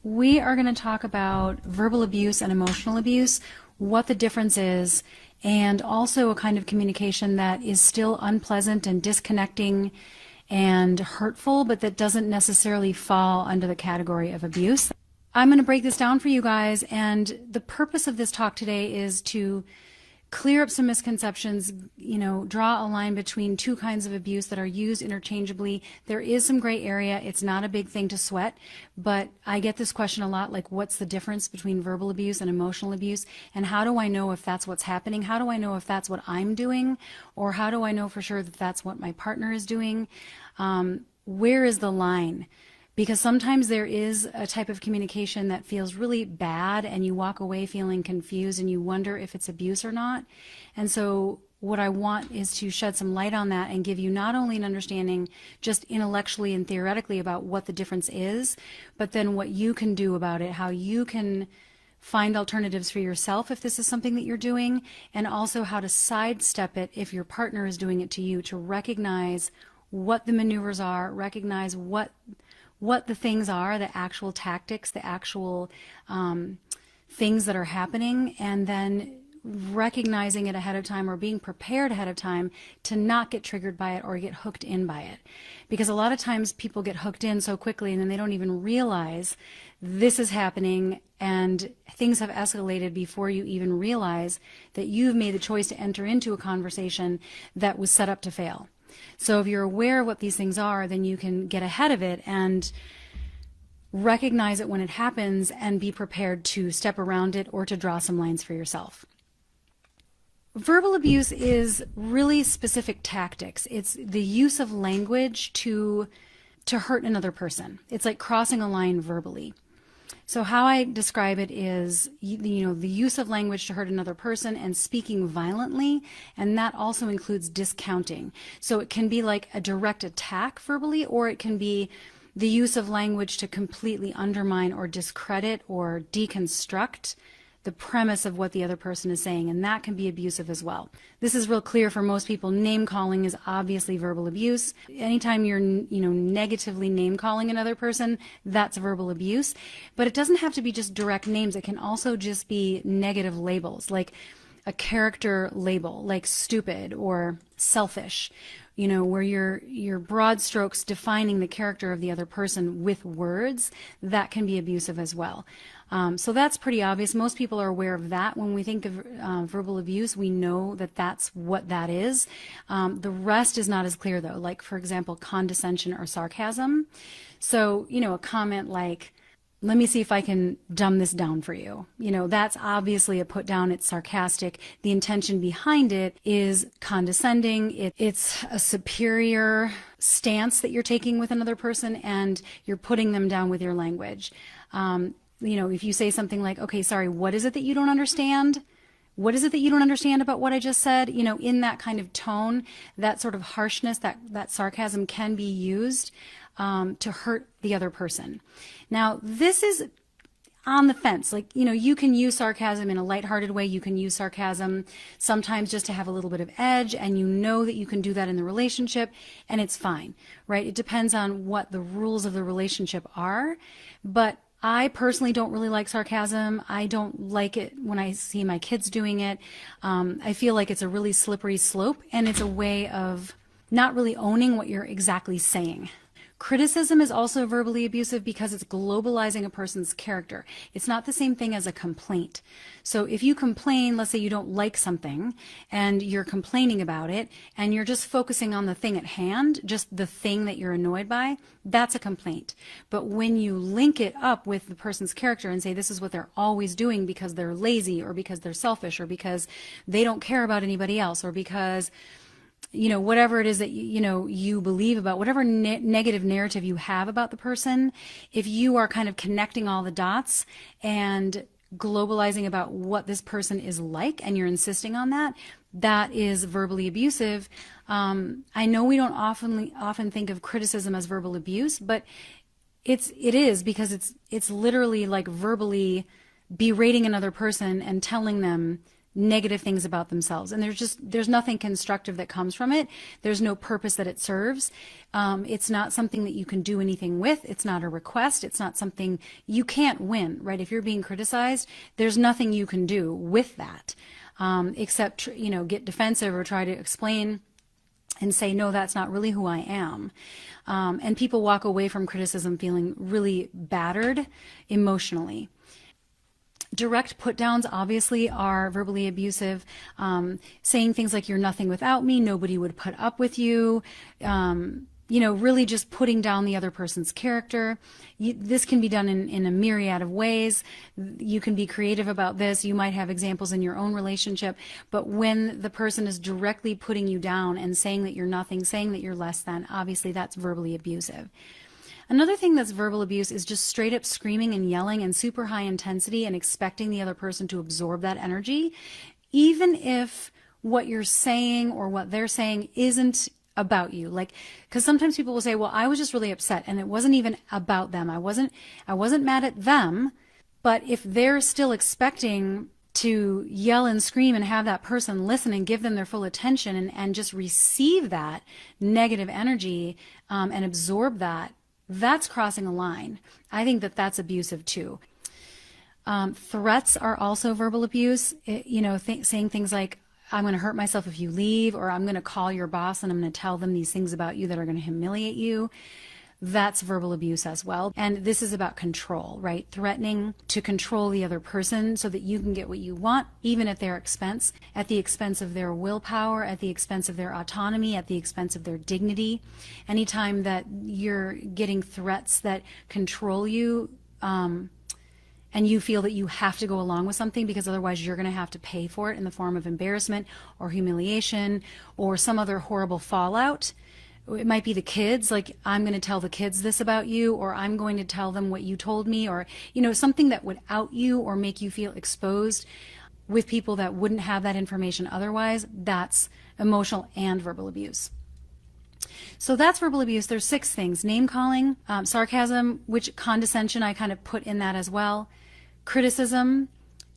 We are going to talk about verbal abuse and emotional abuse, what the difference is, and also a kind of communication that is still unpleasant and disconnecting and hurtful, but that doesn't necessarily fall under the category of abuse. I'm going to break this down for you guys, and the purpose of this talk today is to clear up some misconceptions, draw a line between two kinds of abuse that are used interchangeably. There is some gray area. It's not a big thing to sweat, but I get this question a lot, like what's the difference between verbal abuse and emotional abuse, and how do I know if that's what's happening? How do I know if that's what I'm doing, or how do I know for sure that that's what my partner is doing? Where is the line? Because sometimes there is a type of communication that feels really bad and you walk away feeling confused and you wonder if it's abuse or not. And so what I want is to shed some light on that and give you not only an understanding just intellectually and theoretically about what the difference is, but then what you can do about it, how you can find alternatives for yourself if this is something that you're doing, and also how to sidestep it if your partner is doing it to you, to recognize what the maneuvers are, recognize what the things are, the actual tactics, the actual things that are happening, and then recognizing it ahead of time or being prepared ahead of time to not get triggered by it or get hooked in by it. Because a lot of times people get hooked in so quickly and then they don't even realize this is happening and things have escalated before you even realize that you've made the choice to enter into a conversation that was set up to fail. So if you're aware of what these things are, then you can get ahead of it and recognize it when it happens and be prepared to step around it or to draw some lines for yourself. Verbal abuse is really specific tactics. It's the use of language to hurt another person. It's like crossing a line verbally. So how I describe it is, the use of language to hurt another person and speaking violently, and that also includes discounting. So it can be like a direct attack verbally, or it can be the use of language to completely undermine or discredit or deconstruct the premise of what the other person is saying, and that can be abusive as well. This is real clear for most people. Name calling is obviously verbal abuse. Anytime you're negatively name calling another person, that's verbal abuse. But it doesn't have to be just direct names. It can also just be negative labels, like a character label, like stupid or selfish, where you're broad strokes defining the character of the other person with words. That can be abusive as well. So that's pretty obvious. Most people are aware of that. When we think of verbal abuse, we know that that's what that is. The rest is not as clear, though, like, for example, condescension or sarcasm. So, a comment like, let me see if I can dumb this down for you. That's obviously a put down. It's sarcastic. The intention behind it is condescending. It's a superior stance that you're taking with another person, and you're putting them down with your language. If you say something like, okay, sorry, what is it that you don't understand? What is it that you don't understand about what I just said? In that kind of tone, that sort of harshness, that sarcasm can be used to hurt the other person. Now, this is on the fence. Like, you can use sarcasm in a lighthearted way. You can use sarcasm sometimes just to have a little bit of edge, and that you can do that in the relationship, and it's fine, right? It depends on what the rules of the relationship are. But I personally don't really like sarcasm. I don't like it when I see my kids doing it. I feel like it's a really slippery slope, and it's a way of not really owning what you're exactly saying. Criticism is also verbally abusive because it's globalizing a person's character. It's not the same thing as a complaint. So if you complain, let's say you don't like something and you're complaining about it and you're just focusing on the thing at hand, just the thing that you're annoyed by, that's a complaint. But when you link it up with the person's character and say this is what they're always doing because they're lazy or because they're selfish or because they don't care about anybody else or because whatever it is that you believe about, whatever negative narrative you have about the person, if you are kind of connecting all the dots and globalizing about what this person is like and you're insisting on that, that is verbally abusive. I know we don't often think of criticism as verbal abuse, but it is because it's literally like verbally berating another person and telling them negative things about themselves, and there's nothing constructive that comes from it. There's no purpose that it serves. It's not something that you can do anything with. It's not a request. It's not something you can't win, right? If you're being criticized, there's nothing you can do with that, except get defensive or try to explain and say, no, that's not really who I am. And people walk away from criticism feeling really battered emotionally. Direct put downs obviously are verbally abusive, saying things like you're nothing without me, nobody would put up with you, really just putting down the other person's character. This can be done in a myriad of ways. You can be creative about this. You might have examples in your own relationship, but when the person is directly putting you down and saying that you're nothing, saying that you're less than, obviously that's verbally abusive. Another thing that's verbal abuse is just straight up screaming and yelling and super high intensity and expecting the other person to absorb that energy, even if what you're saying or what they're saying isn't about you. Like, because sometimes people will say, well, I was just really upset and it wasn't even about them. I wasn't mad at them. But if they're still expecting to yell and scream and have that person listen and give them their full attention and just receive that negative energy and absorb that, that's crossing a line. I think that that's abusive too. Threats are also verbal abuse. Saying things like, I'm going to hurt myself if you leave, or I'm going to call your boss and I'm going to tell them these things about you that are going to humiliate you. That's verbal abuse as well. And this is about control, right? Threatening to control the other person so that you can get what you want, even at their expense, at the expense of their willpower, at the expense of their autonomy, at the expense of their dignity. Anytime that you're getting threats that control you, and you feel that you have to go along with something because otherwise you're going to have to pay for it in the form of embarrassment or humiliation or some other horrible fallout. It might be the kids, like, I'm going to tell the kids this about you, or I'm going to tell them what you told me, or, something that would out you or make you feel exposed with people that wouldn't have that information otherwise. That's emotional and verbal abuse. So that's verbal abuse. There's 6 things: name calling, sarcasm, which condescension I kind of put in that as well, criticism,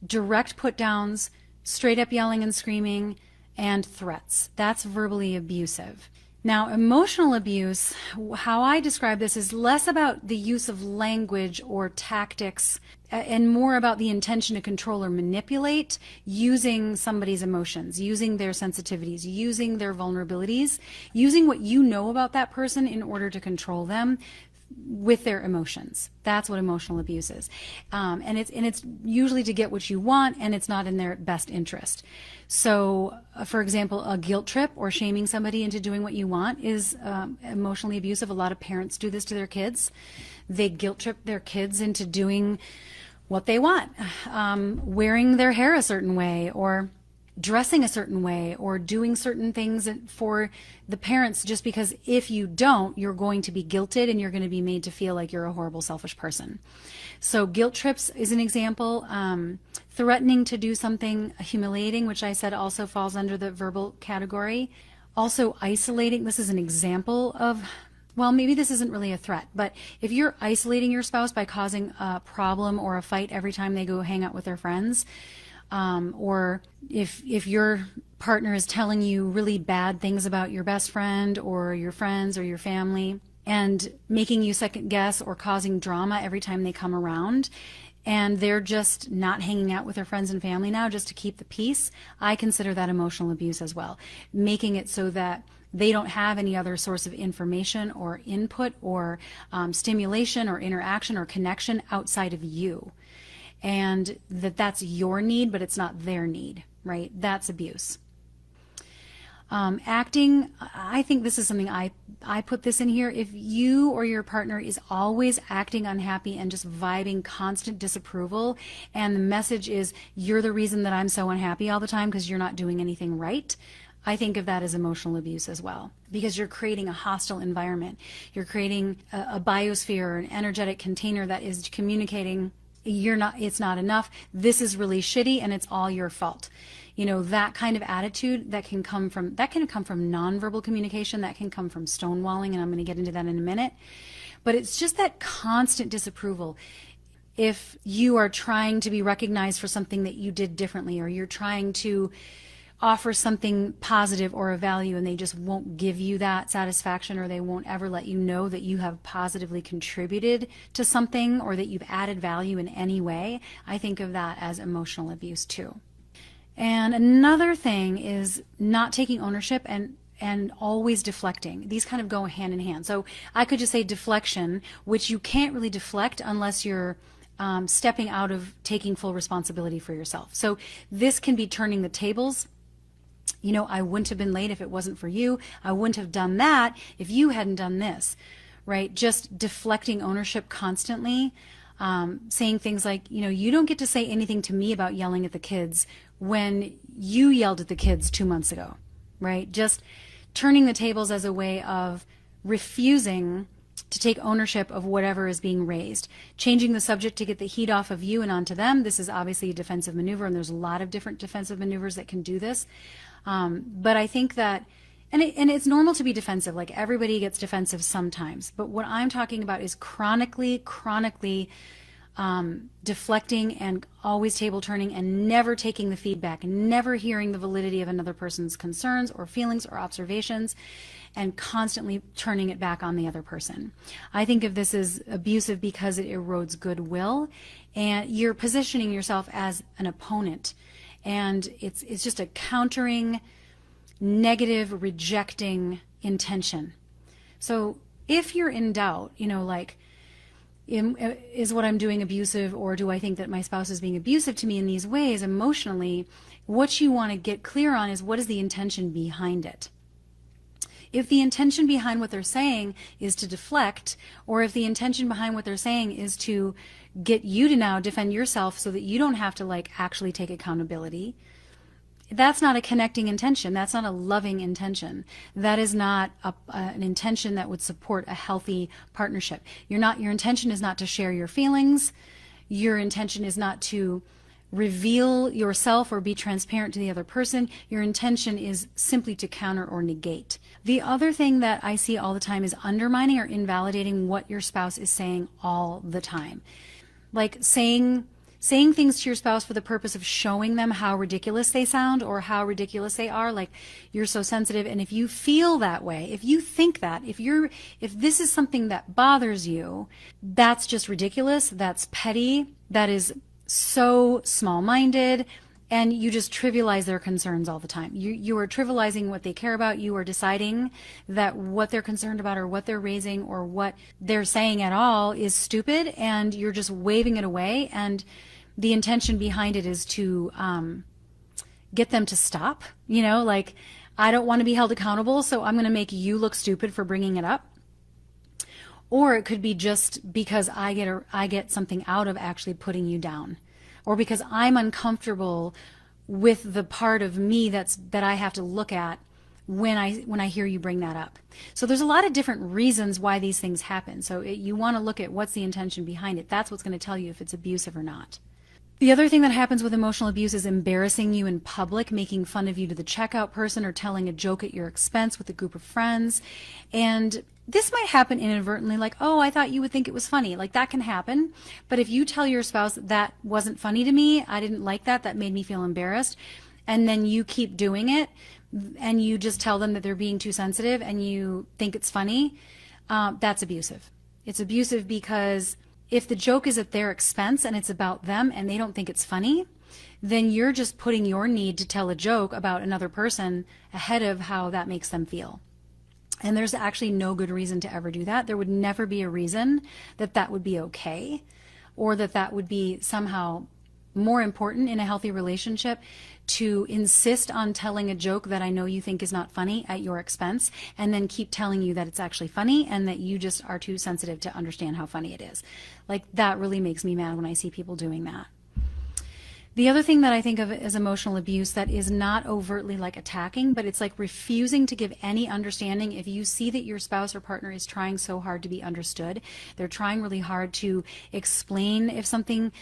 direct put downs, straight up yelling and screaming, and threats. That's verbally abusive. Now, emotional abuse, how I describe this, is less about the use of language or tactics and more about the intention to control or manipulate using somebody's emotions, using their sensitivities, using their vulnerabilities, using what you know about that person in order to control them with their emotions. That's what emotional abuse is. And it's usually to get what you want, and it's not in their best interest. So, for example, a guilt trip or shaming somebody into doing what you want is emotionally abusive. A lot of parents do this to their kids. They guilt trip their kids into doing what they want, wearing their hair a certain way, or dressing a certain way, or doing certain things for the parents, just because if you don't, you're going to be guilted and you're going to be made to feel like you're a horrible, selfish person. So guilt trips is an example. Threatening to do something humiliating, which I said also falls under the verbal category. Also isolating. This is an example of, well, maybe this isn't really a threat, but if you're isolating your spouse by causing a problem or a fight every time they go hang out with their friends, or if your partner is telling you really bad things about your best friend or your friends or your family and making you second guess or causing drama every time they come around, and they're just not hanging out with their friends and family now just to keep the peace, I consider that emotional abuse as well. Making it so that they don't have any other source of information or input or stimulation or interaction or connection outside of you. And that's your need, but it's not their need, right? That's abuse. Acting, I think this is something I put this in here. If you or your partner is always acting unhappy and just vibing constant disapproval, and the message is, you're the reason that I'm so unhappy all the time because you're not doing anything right, I think of that as emotional abuse as well, because you're creating a hostile environment. You're creating a biosphere or an energetic container that is communicating, it's not enough, this is really shitty, and it's all your fault. That kind of attitude that can come from nonverbal communication, that can come from stonewalling, and I'm going to get into that in a minute. But it's just that constant disapproval. if you are trying to be recognized for something that you did differently, or you're trying to offer something positive or a value and they just won't give you that satisfaction, or they won't ever let you know that you have positively contributed to something or that you've added value in any way, I think of that as emotional abuse too. And another thing is not taking ownership and always deflecting. These kind of go hand in hand. So I could just say deflection, which you can't really deflect unless you're stepping out of taking full responsibility for yourself. So this can be turning the tables. You know, I wouldn't have been late if it wasn't for you. I wouldn't have done that if you hadn't done this, right? Just deflecting ownership constantly, saying things like, you know, you don't get to say anything to me about yelling at the kids when you yelled at the kids 2 months ago, right? Just turning the tables as a way of refusing to take ownership of whatever is being raised. Changing the subject to get the heat off of you and onto them. This is obviously a defensive maneuver, and there's a lot of different defensive maneuvers that can do this. But I think that, and it's normal to be defensive, like everybody gets defensive sometimes. But what I'm talking about is chronically deflecting and always table turning and never taking the feedback, never hearing the validity of another person's concerns or feelings or observations, and constantly turning it back on the other person. I think of this as abusive because it erodes goodwill, and you're positioning yourself as an opponent, and it's just a countering, negative, rejecting intention. So if you're in doubt, you know, like, is what I'm doing abusive, or do I think that my spouse is being abusive to me in these ways emotionally, what you want to get clear on is what is the intention behind it. If the intention behind what they're saying is to deflect, or if the intention behind what they're saying is to get you to now defend yourself so that you don't have to like actually take accountability, that's not a connecting intention. That's not a loving intention. That is not an intention that would support a healthy partnership. Your intention is not to share your feelings. Your intention is not to reveal yourself or be transparent to the other person. Your intention is simply to counter or negate. The other thing that I see all the time is undermining or invalidating what your spouse is saying all the time. Like saying things to your spouse for the purpose of showing them how ridiculous they sound or how ridiculous they are, like you're so sensitive. And if you feel that way, if you think that, if this is something that bothers you, that's just ridiculous, that's petty, that is so small-minded, and you just trivialize their concerns all the time. You are trivializing what they care about. You are deciding that what they're concerned about or what they're raising or what they're saying at all is stupid, and you're just waving it away, and the intention behind it is to get them to stop. You know, like, I don't want to be held accountable, so I'm going to make you look stupid for bringing it up. Or it could be just because I get something out of actually putting you down, or because I'm uncomfortable with the part of me that I have to look at when I hear you bring that up. So there's a lot of different reasons why these things happen. So you want to look at what's the intention behind it. That's what's going to tell you if it's abusive or not. The other thing that happens with emotional abuse is embarrassing you in public, making fun of you to the checkout person, or telling a joke at your expense with a group of friends. And this might happen inadvertently, like, oh, I thought you would think it was funny. Like, that can happen. But if you tell your spouse, that wasn't funny to me, I didn't like that, that made me feel embarrassed, and then you keep doing it, and you just tell them that they're being too sensitive and you think it's funny, that's abusive. It's abusive because if the joke is at their expense and it's about them and they don't think it's funny, then you're just putting your need to tell a joke about another person ahead of how that makes them feel. And there's actually no good reason to ever do that. There would never be a reason that that would be okay, or that would be somehow more important in a healthy relationship to insist on telling a joke that I know you think is not funny at your expense, and then keep telling you that it's actually funny and that you just are too sensitive to understand how funny it is. Like, that really makes me mad when I see people doing that. The other thing that I think of as emotional abuse that is not overtly like attacking, but it's like refusing to give any understanding. If you see that your spouse or partner is trying so hard to be understood, they're trying really hard to explain if something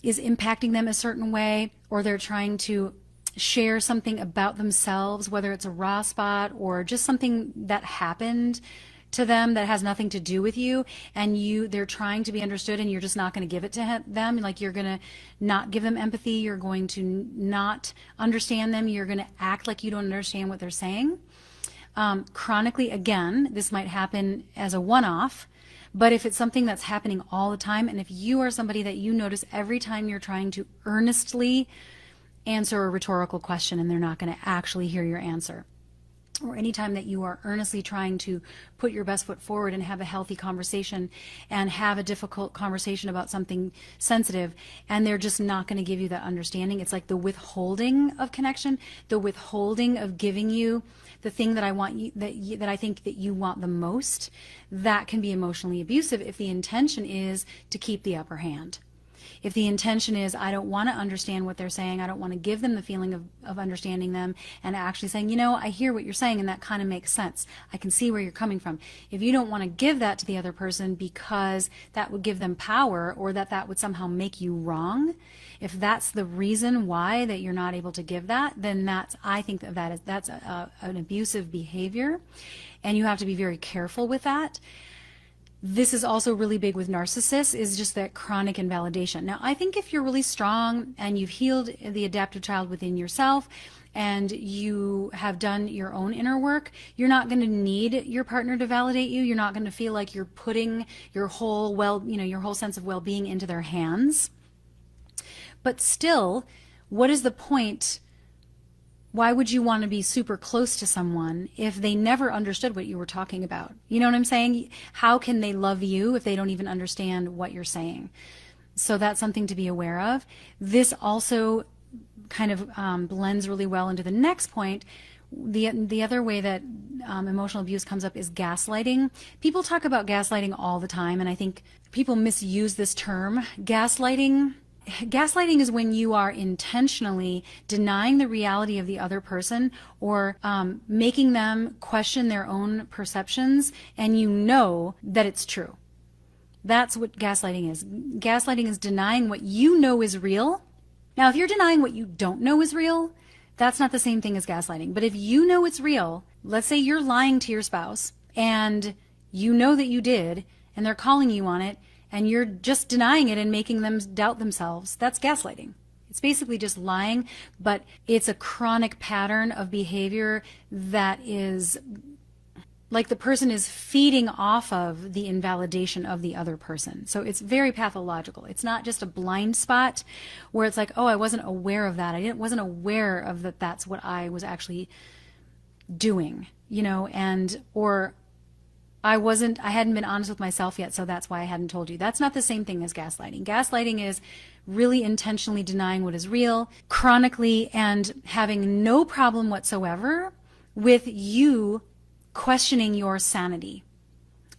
is impacting them a certain way, or they're trying to share something about themselves, whether it's a raw spot or just something that happened to them that has nothing to do with you, and they're trying to be understood, and you're just not going to give it to them. Like, you're going to not give them empathy, you're going to not understand them, you're going to act like you don't understand what they're saying. Chronically, again, this might happen as a one-off, but if it's something that's happening all the time, and if you are somebody that you notice every time you're trying to earnestly answer a rhetorical question and they're not going to actually hear your answer, or anytime that you are earnestly trying to put your best foot forward and have a healthy conversation and have a difficult conversation about something sensitive, and they're just not going to give you that understanding, it's like the withholding of connection, the withholding of giving you the thing that I want you, that I think that you want the most, that can be emotionally abusive if the intention is to keep the upper hand. If the intention is, I don't want to understand what they're saying, I don't want to give them the feeling of understanding them, and actually saying, you know, I hear what you're saying and that kind of makes sense. I can see where you're coming from. If you don't want to give that to the other person because that would give them power, or that would somehow make you wrong, if that's the reason why that you're not able to give that, then I think that's an abusive behavior, and you have to be very careful with that. This is also really big with narcissists, is just that chronic invalidation. Now, I think if you're really strong and you've healed the adaptive child within yourself and you have done your own inner work, you're not going to need your partner to validate you. You're not going to feel like you're putting your whole your whole sense of well-being into their hands. But still, what is the point? Why would you want to be super close to someone if they never understood what you were talking about? You know what I'm saying? How can they love you if they don't even understand what you're saying? So that's something to be aware of. This also kind of blends really well into the next point. The other way that emotional abuse comes up is gaslighting. People talk about gaslighting all the time, and I think people misuse this term. Gaslighting is when you are intentionally denying the reality of the other person, or making them question their own perceptions, and you know that it's true. That's what gaslighting is. Gaslighting is denying what you know is real. Now, if you're denying what you don't know is real, that's not the same thing as gaslighting. But if you know it's real, let's say you're lying to your spouse, and you know that you did, and they're calling you on it, and you're just denying it and making them doubt themselves, that's gaslighting. It's basically just lying, but it's a chronic pattern of behavior that is like the person is feeding off of the invalidation of the other person. So it's very pathological. It's not just a blind spot where it's like, oh, I wasn't aware of that. Wasn't aware of that. That's what I was actually doing, or I hadn't been honest with myself yet, so that's why I hadn't told you. That's not the same thing as gaslighting. Gaslighting is really intentionally denying what is real, chronically, and having no problem whatsoever with you questioning your sanity.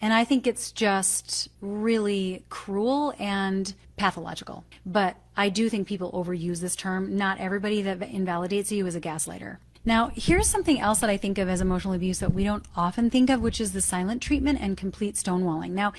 And I think it's just really cruel and pathological. But I do think people overuse this term. Not everybody that invalidates you is a gaslighter. Now, here's something else that I think of as emotional abuse that we don't often think of, which is the silent treatment and complete stonewalling. Now,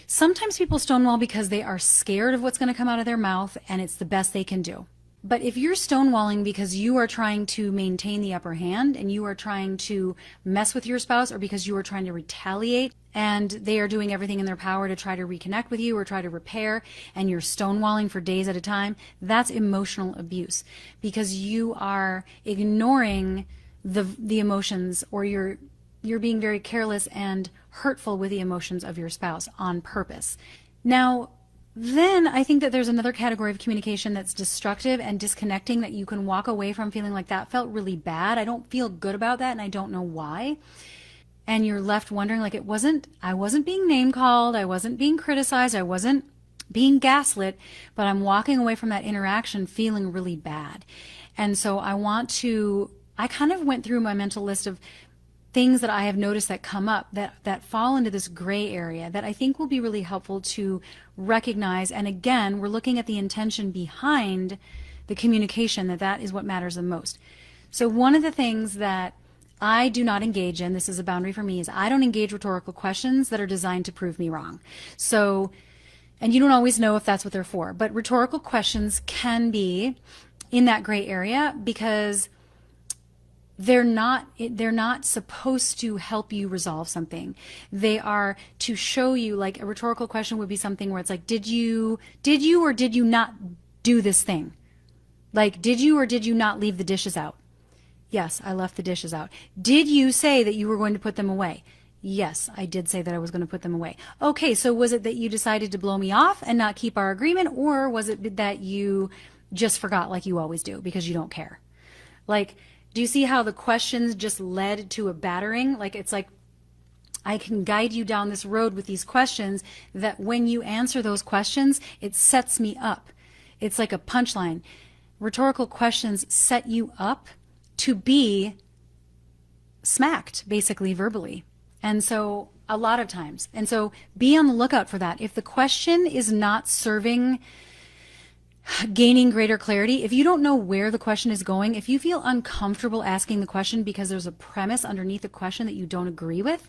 sometimes people stonewall because they are scared of what's going to come out of their mouth, and it's the best they can do. But if you're stonewalling because you are trying to maintain the upper hand and you are trying to mess with your spouse, or because you are trying to retaliate and they are doing everything in their power to try to reconnect with you or try to repair, and you're stonewalling for days at a time, that's emotional abuse, because you are ignoring the emotions, or you're being very careless and hurtful with the emotions of your spouse on purpose. Now, then I think that there's another category of communication that's destructive and disconnecting, that you can walk away from feeling like that felt really bad. I don't feel good about that, and I don't know why. And you're left wondering, like, I wasn't being name called, I wasn't being criticized, I wasn't being gaslit, but I'm walking away from that interaction feeling really bad. And so I kind of went through my mental list of things that I have noticed that come up that fall into this gray area that I think will be really helpful to recognize. And again, we're looking at the intention behind the communication, that is what matters the most. So one of the things that I do not engage in, this is a boundary for me, is I don't engage rhetorical questions that are designed to prove me wrong. So, and you don't always know if that's what they're for, but rhetorical questions can be in that gray area, because they're not supposed to help you resolve something. They are to show you, like a rhetorical question would be something where it's like, did you or did you not do this thing? Like, did you or did you not leave the dishes out? Yes, I left the dishes out. Did you say that you were going to put them away? Yes, I did say that I was going to put them away. Okay, so was it that you decided to blow me off and not keep our agreement, or was it that you just forgot like you always do because you don't care? Like, do you see how the questions just led to a battering? Like, it's like I can guide you down this road with these questions that when you answer those questions, it sets me up. It's like a punchline. Rhetorical questions set you up to be smacked, basically, verbally. And so a lot of times. And so be on the lookout for that. If the question is not serving gaining greater clarity, if you don't know where the question is going, if you feel uncomfortable asking the question because there's a premise underneath the question that you don't agree with,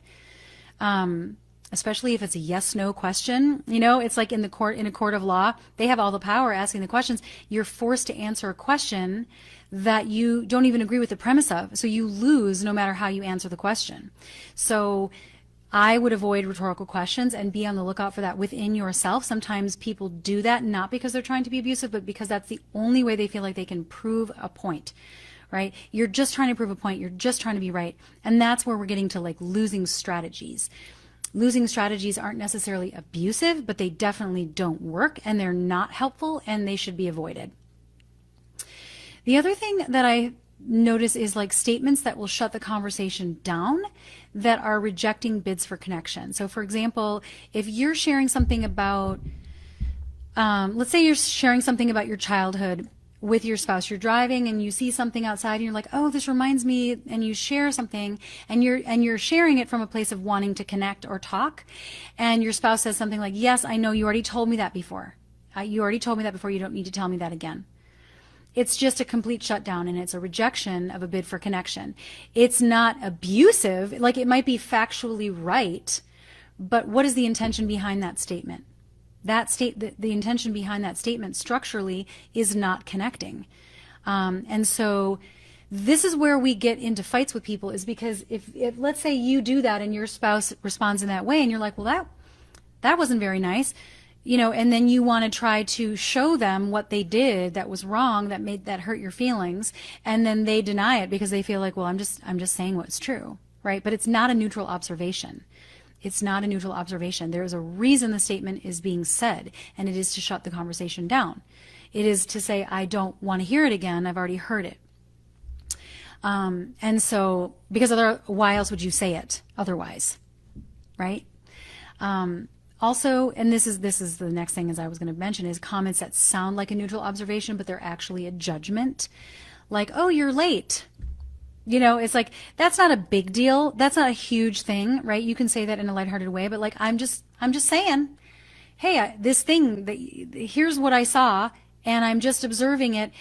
especially if it's a yes/no question, it's like in a court of law, they have all the power asking the questions. You're forced to answer a question that you don't even agree with the premise of. So you lose no matter how you answer the question. So I would avoid rhetorical questions and be on the lookout for that within yourself. Sometimes people do that not because they're trying to be abusive, but because that's the only way they feel like they can prove a point, right? You're just trying to prove a point. You're just trying to be right. And that's where we're getting to like losing strategies. Losing strategies aren't necessarily abusive, but they definitely don't work, and they're not helpful, and they should be avoided. The other thing that I notice is like statements that will shut the conversation down that are rejecting bids for connection. So for example, if you're sharing something about, let's say you're sharing something about your childhood with your spouse, you're driving and you see something outside and you're like, oh, this reminds me, and you share something and you're sharing it from a place of wanting to connect or talk, and your spouse says something like, yes, I know, you already told me that before. You already told me that before, you don't need to tell me that again. It's just a complete shutdown, and it's a rejection of a bid for connection. It's not abusive, like it might be factually right, but what is the intention behind that statement? The intention behind that statement structurally is not connecting. And so this is where we get into fights with people, is because if let's say you do that and your spouse responds in that way and you're like, well, that wasn't very nice, and then you want to try to show them what they did that was wrong, that hurt your feelings, and then they deny it because they feel like, well, I'm just saying what's true, right? But it's not a neutral observation. It's not a neutral observation. There is a reason the statement is being said, and it is to shut the conversation down. It is to say, I don't want to hear it again. I've already heard it. And so, because why else would you say it otherwise, right? Also, and this is the next thing as I was going to mention, is comments that sound like a neutral observation, but they're actually a judgment. Like, oh, you're late. It's like, that's not a big deal. That's not a huge thing, right? You can say that in a lighthearted way, but like, I'm just saying, hey, this thing, here's what I saw, and I'm just observing it,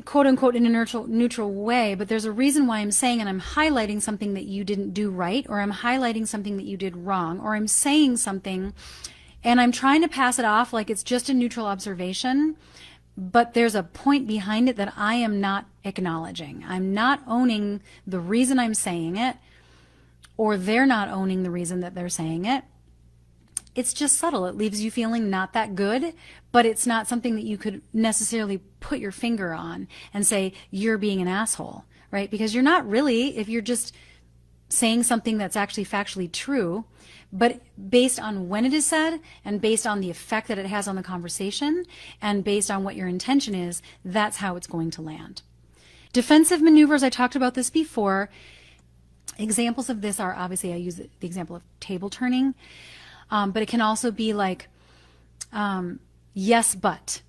quote unquote, in a neutral way, but there's a reason why I'm saying, and I'm highlighting something that you didn't do right, or I'm highlighting something that you did wrong, or I'm saying something and I'm trying to pass it off like it's just a neutral observation, but there's a point behind it that I am not acknowledging. I'm not owning the reason I'm saying it, or they're not owning the reason that they're saying it. It's just subtle. It leaves you feeling not that good, but it's not something that you could necessarily put your finger on and say, you're being an asshole, right? Because you're not really, if you're just saying something that's actually factually true, but based on when it is said and based on the effect that it has on the conversation and based on what your intention is, that's how it's going to land. Defensive maneuvers, I talked about this before. Examples of this are, obviously I use the example of table turning, but it can also be like, yes, but,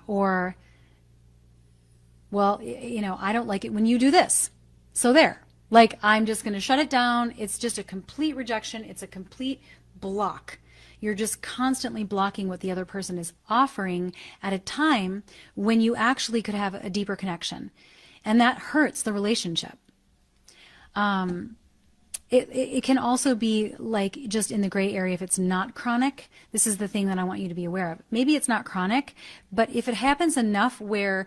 or, well, I don't like it when you do this. So there, like, I'm just going to shut it down. It's just a complete rejection. It's a complete block. You're just constantly blocking what the other person is offering at a time when you actually could have a deeper connection. And that hurts the relationship. It can also be like just in the gray area if it's not chronic. This is the thing that I want you to be aware of. Maybe it's not chronic, but if it happens enough where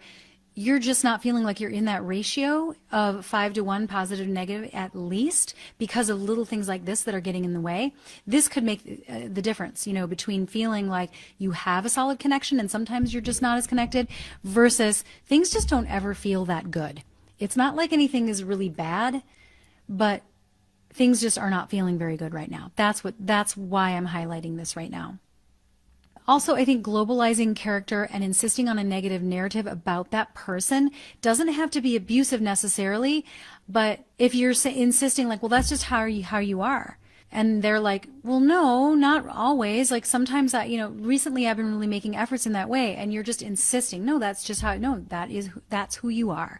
you're just not feeling like you're in that ratio of 5-to-1 positive negative at least because of little things like this that are getting in the way. This could make the difference, between feeling like you have a solid connection and sometimes you're just not as connected versus things just don't ever feel that good. It's not like anything is really bad, but things just are not feeling very good right now. That's why I'm highlighting this right now. Also, I think globalizing character and insisting on a negative narrative about that person doesn't have to be abusive necessarily, but if you're insisting like, well, that's just how you are. And they're like, well, no, not always. Like sometimes recently I've been really making efforts in that way. And you're just insisting, no, that's just how, that's who you are.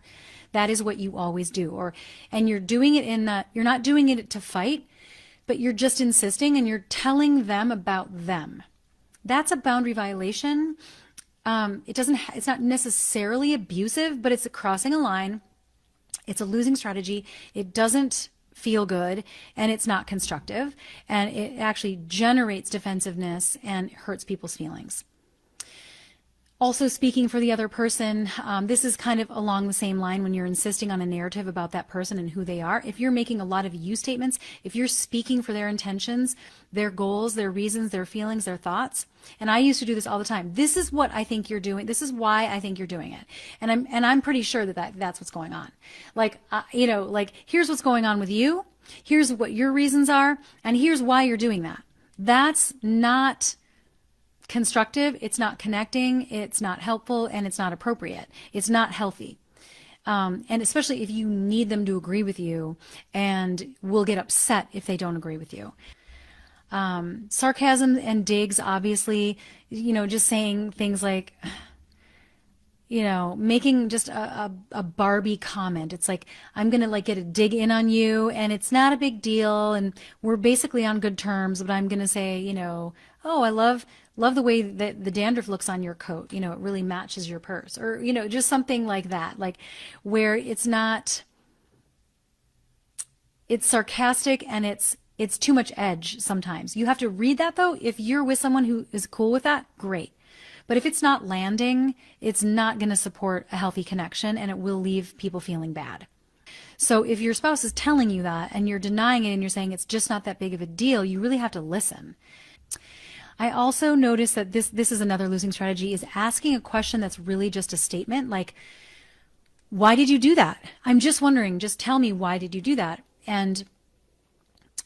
That is what you always do. And you're doing it you're not doing it to fight, but you're just insisting and you're telling them about them. That's a boundary violation. It's not necessarily abusive, but it's crossing a line. It's a losing strategy. It doesn't feel good and it's not constructive, and it actually generates defensiveness and hurts people's feelings. Also, speaking for the other person, this is kind of along the same line when you're insisting on a narrative about that person and who they are. If you're making a lot of you statements, if you're speaking for their intentions, their goals, their reasons, their feelings, their thoughts, and I used to do this all the time. This is what I think you're doing. This is why I think you're doing it. And I'm pretty sure that's what's going on. Like, here's what's going on with you. Here's what your reasons are. And here's why you're doing that. That's not constructive, it's not connecting, it's not helpful, and it's not appropriate. It's not healthy. And especially if you need them to agree with you and will get upset if they don't agree with you. Sarcasm and digs, obviously, just saying things like, making just a Barbie comment. It's like, I'm going to get a dig in on you and it's not a big deal and we're basically on good terms, but I'm going to say, oh, I love the way that the dandruff looks on your coat. It really matches your purse, or, just something like that, like where it's sarcastic and it's too much edge sometimes. You have to read that though. If you're with someone who is cool with that, great. But if it's not landing, it's not going to support a healthy connection and it will leave people feeling bad. So if your spouse is telling you that and you're denying it and you're saying it's just not that big of a deal, you really have to listen. I also noticed that this is another losing strategy, is asking a question that's really just a statement, like, why did you do that? I'm just wondering, just tell me, why did you do that? And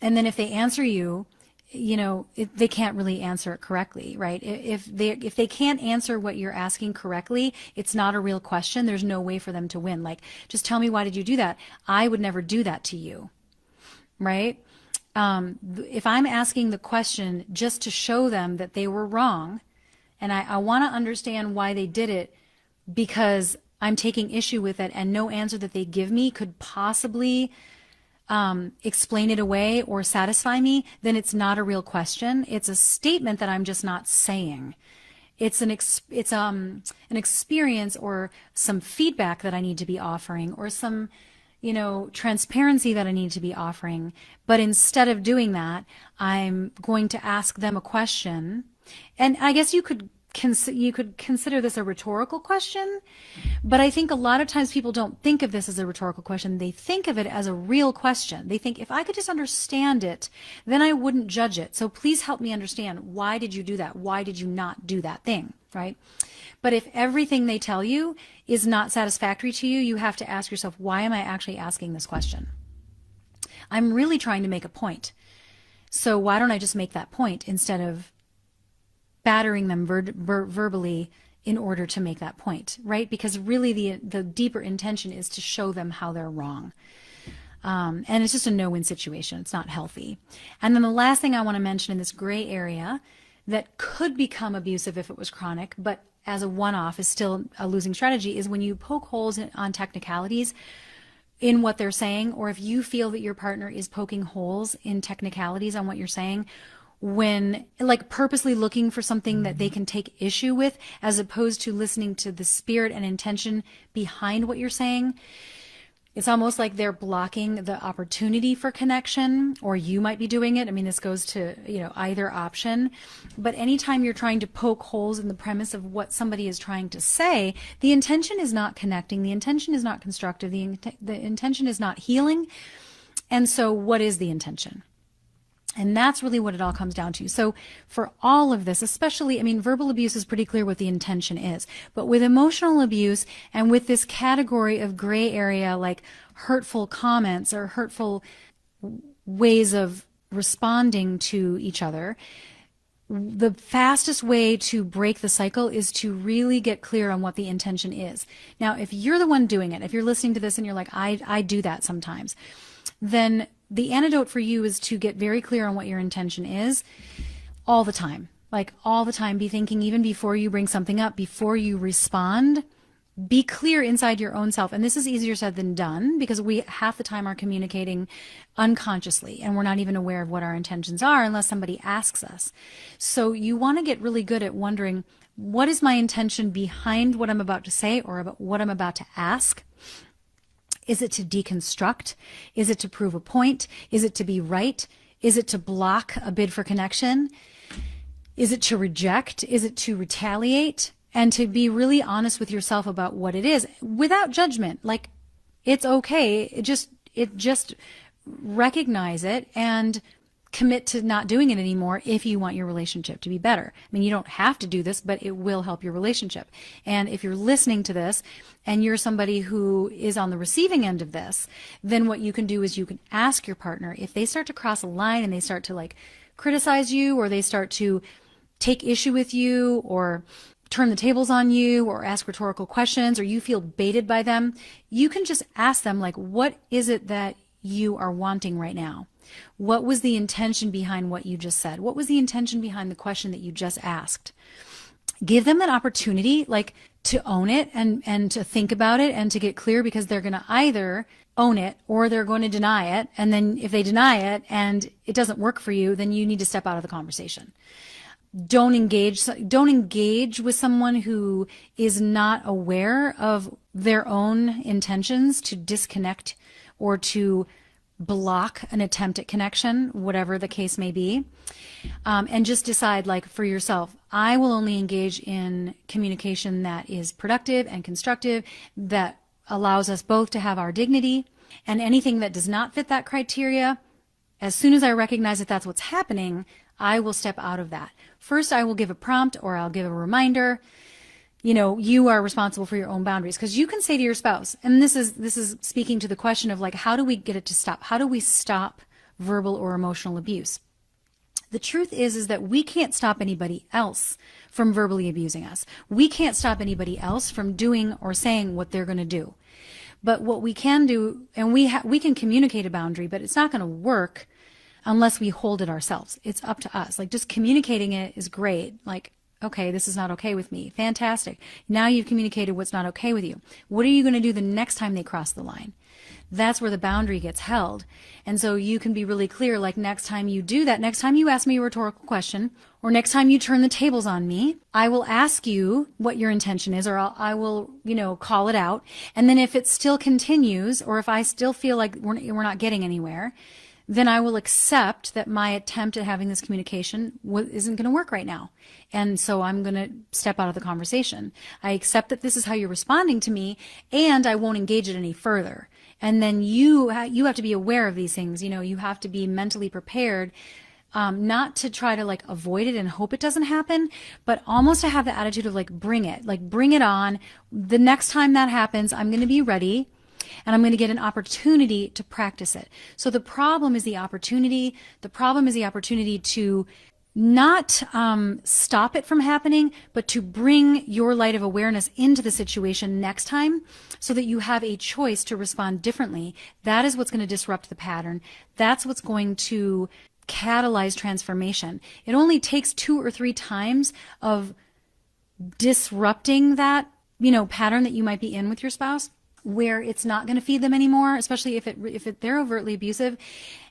then if they answer you, they can't really answer it correctly, right? If they can't answer what you're asking correctly, it's not a real question. There's no way for them to win. Like, just tell me, why did you do that? I would never do that to you, right? If I'm asking the question just to show them that they were wrong, and I want to understand why they did it because I'm taking issue with it and no answer that they give me could possibly explain it away or satisfy me, then it's not a real question. It's a statement that I'm just not saying. It's an experience or some feedback that I need to be offering, or some transparency that I need to be offering. But instead of doing that, I'm going to ask them a question. And I guess you could consider this a rhetorical question, but I think a lot of times people don't think of this as a rhetorical question. They think of it as a real question. They think, if I could just understand it, then I wouldn't judge it. So please help me understand, why did you do that? Why did you not do that thing, right? But if everything they tell you is not satisfactory to you, you have to ask yourself, why am I actually asking this question? I'm really trying to make a point. So why don't I just make that point instead of battering them verbally in order to make that point, right? Because really the deeper intention is to show them how they're wrong. And it's just a no-win situation. It's not healthy. And then the last thing I want to mention in this gray area that could become abusive if it was chronic, but as a one-off is still a losing strategy, is when you poke holes on technicalities in what they're saying, or if you feel that your partner is poking holes in technicalities on what you're saying, when purposely looking for something that they can take issue with, as opposed to listening to the spirit and intention behind what you're saying. It's almost like they're blocking the opportunity for connection, or you might be doing it. I mean, this goes to, either option. But anytime you're trying to poke holes in the premise of what somebody is trying to say, the intention is not connecting. The intention is not constructive. The intention is not healing. And so what is the intention? And that's really what it all comes down to. So for all of this, especially, I mean, verbal abuse is pretty clear what the intention is. But with emotional abuse and with this category of gray area, like hurtful comments or hurtful ways of responding to each other, the fastest way to break the cycle is to really get clear on what the intention is. Now, if you're the one doing it, if you're listening to this and you're like, I do that sometimes, then the antidote for you is to get very clear on what your intention is all the time. Like all the time, be thinking even before you bring something up, before you respond, be clear inside your own self. And this is easier said than done because we half the time are communicating unconsciously and we're not even aware of what our intentions are unless somebody asks us. So you want to get really good at wondering, what is my intention behind what I'm about to say or about what I'm about to ask? Is it to deconstruct? Is it to prove a point? Is it to be right? Is it to block a bid for connection? Is it to reject? Is it to retaliate? And to be really honest with yourself about what it is without judgment. Like, it's okay. It just recognize it and commit to not doing it anymore if you want your relationship to be better. I mean, you don't have to do this, but it will help your relationship. And if you're listening to this and you're somebody who is on the receiving end of this, then what you can do is you can ask your partner if they start to cross a line and they start to like criticize you or they start to take issue with you or turn the tables on you or ask rhetorical questions or you feel baited by them, you can just ask them like, what is it that you are wanting right now? What was the intention behind what you just said? What was the intention behind the question that you just asked? Give them that opportunity, like to own it and to think about it and to get clear because they're going to either own it or they're going to deny it. And then if they deny it and it doesn't work for you, then you need to step out of the conversation. Don't engage with someone who is not aware of their own intentions to disconnect or to block an attempt at connection, whatever the case may be. And just decide, like, for yourself, I will only engage in communication that is productive and constructive, that allows us both to have our dignity. And anything that does not fit that criteria, as soon as I recognize that that's what's happening, I will step out of that. First, I will give a prompt or I'll give a reminder. You are responsible for your own boundaries, because you can say to your spouse, and this is speaking to the question of like, how do we get it to stop? How do we stop verbal or emotional abuse? The truth is that we can't stop anybody else from verbally abusing us. We can't stop anybody else from doing or saying what they're going to do. But what we can do, and we can communicate a boundary, but it's not going to work unless we hold it ourselves. It's up to us. Like, just communicating it is great. Like, okay, this is not okay with me. Fantastic. Now you've communicated what's not okay with you. What are you going to do the next time they cross the line? That's where the boundary gets held. And so you can be really clear, like, next time you do that, next time you ask me a rhetorical question, or next time you turn the tables on me, I will ask you what your intention is, or I will, call it out. And then if it still continues, or if I still feel like we're not getting anywhere, then I will accept that my attempt at having this communication isn't going to work right now. And so I'm going to step out of the conversation. I accept that this is how you're responding to me, and I won't engage it any further. And then you have to be aware of these things. You have to be mentally prepared, not to try to like avoid it and hope it doesn't happen, but almost to have the attitude of like, bring it on. The next time that happens, I'm going to be ready. And I'm going to get an opportunity to practice it. So the problem is the opportunity. The problem is the opportunity to not stop it from happening, but to bring your light of awareness into the situation next time so that you have a choice to respond differently. That is what's going to disrupt the pattern. That's what's going to catalyze transformation. It only takes 2 or 3 times of disrupting that, pattern that you might be in with your spouse, where it's not going to feed them anymore, especially if they're overtly abusive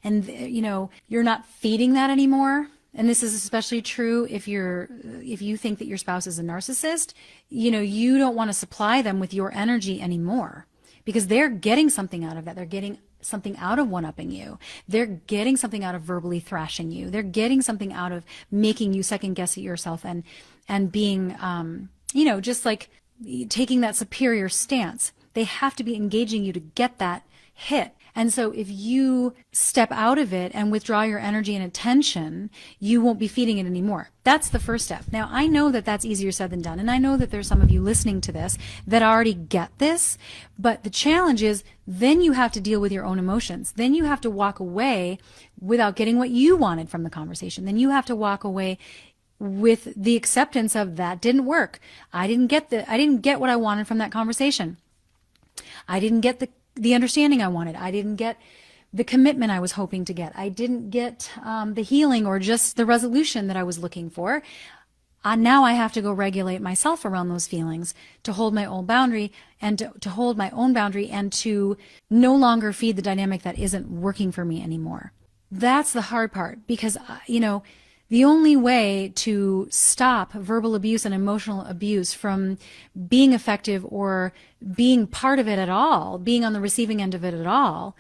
and you're not feeding that anymore. And this is especially true if you think that your spouse is a narcissist. You don't want to supply them with your energy anymore, because they're getting something out of that. They're getting something out of one-upping you. They're getting something out of verbally thrashing you. They're getting something out of making you second guess at yourself and being, just like taking that superior stance. They have to be engaging you to get that hit. And so if you step out of it and withdraw your energy and attention, you won't be feeding it anymore. That's the first step. Now, I know that that's easier said than done. And I know that there's some of you listening to this that already get this. But the challenge is then you have to deal with your own emotions. Then you have to walk away without getting what you wanted from the conversation. Then you have to walk away with the acceptance of that didn't work. I didn't get what I wanted from that conversation. I didn't get the understanding I wanted. I didn't get the commitment I was hoping to get. I didn't get the healing or just the resolution that I was looking for. Now I have to go regulate myself around those feelings to hold my own boundary and to hold my own boundary and to no longer feed the dynamic that isn't working for me anymore. That's the hard part because, the only way to stop verbal abuse and emotional abuse from being effective or being part of it at all, being on the receiving end of it at all,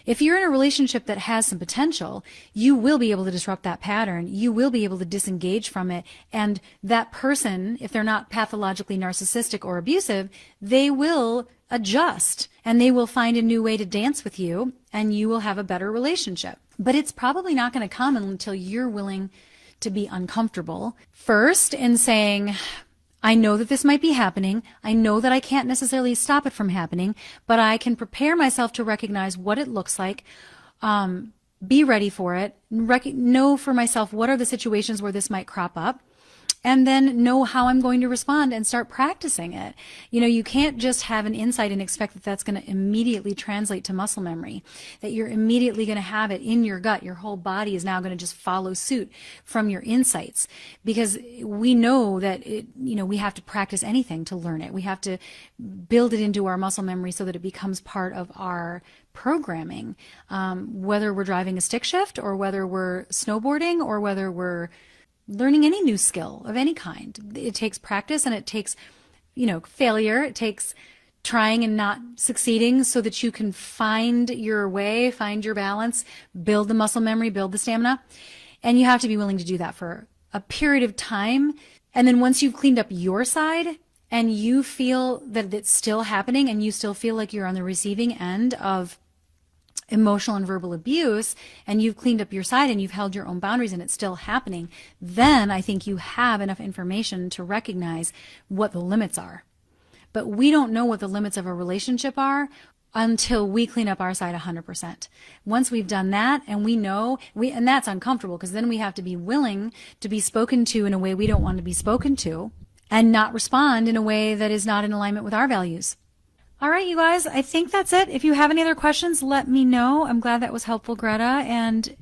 if you're in a relationship that has some potential, you will be able to disrupt that pattern. You will be able to disengage from it. And that person, if they're not pathologically narcissistic or abusive, they will adjust and they will find a new way to dance with you and you will have a better relationship. But it's probably not going to come until you're willing to be uncomfortable first in saying, I know that this might be happening. I know that I can't necessarily stop it from happening, but I can prepare myself to recognize what it looks like, be ready for it, know for myself what are the situations where this might crop up, and then know how I'm going to respond and start practicing it. You can't just have an insight and expect that that's going to immediately translate to muscle memory, that you're immediately going to have it in your gut. Your whole body is now going to just follow suit from your insights because we know that we have to practice anything to learn it. We have to build it into our muscle memory so that it becomes part of our programming, whether we're driving a stick shift or whether we're snowboarding or whether we're learning any new skill of any kind. It takes practice and it takes, failure. It takes trying and not succeeding so that you can find your way, find your balance, build the muscle memory, build the stamina. And you have to be willing to do that for a period of time. And then once you've cleaned up your side and you feel that it's still happening and you still feel like you're on the receiving end of emotional and verbal abuse and you've cleaned up your side and you've held your own boundaries and it's still happening, then I think you have enough information to recognize what the limits are. But we don't know what the limits of a relationship are until we clean up our side 100%. Once we've done that and we know, and that's uncomfortable because then we have to be willing to be spoken to in a way we don't want to be spoken to and not respond in a way that is not in alignment with our values. All right, you guys, I think that's it. If you have any other questions, let me know. I'm glad that was helpful, Greta. And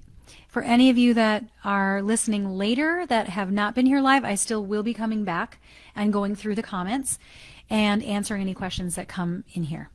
for any of you that are listening later that have not been here live, I still will be coming back and going through the comments and answering any questions that come in here.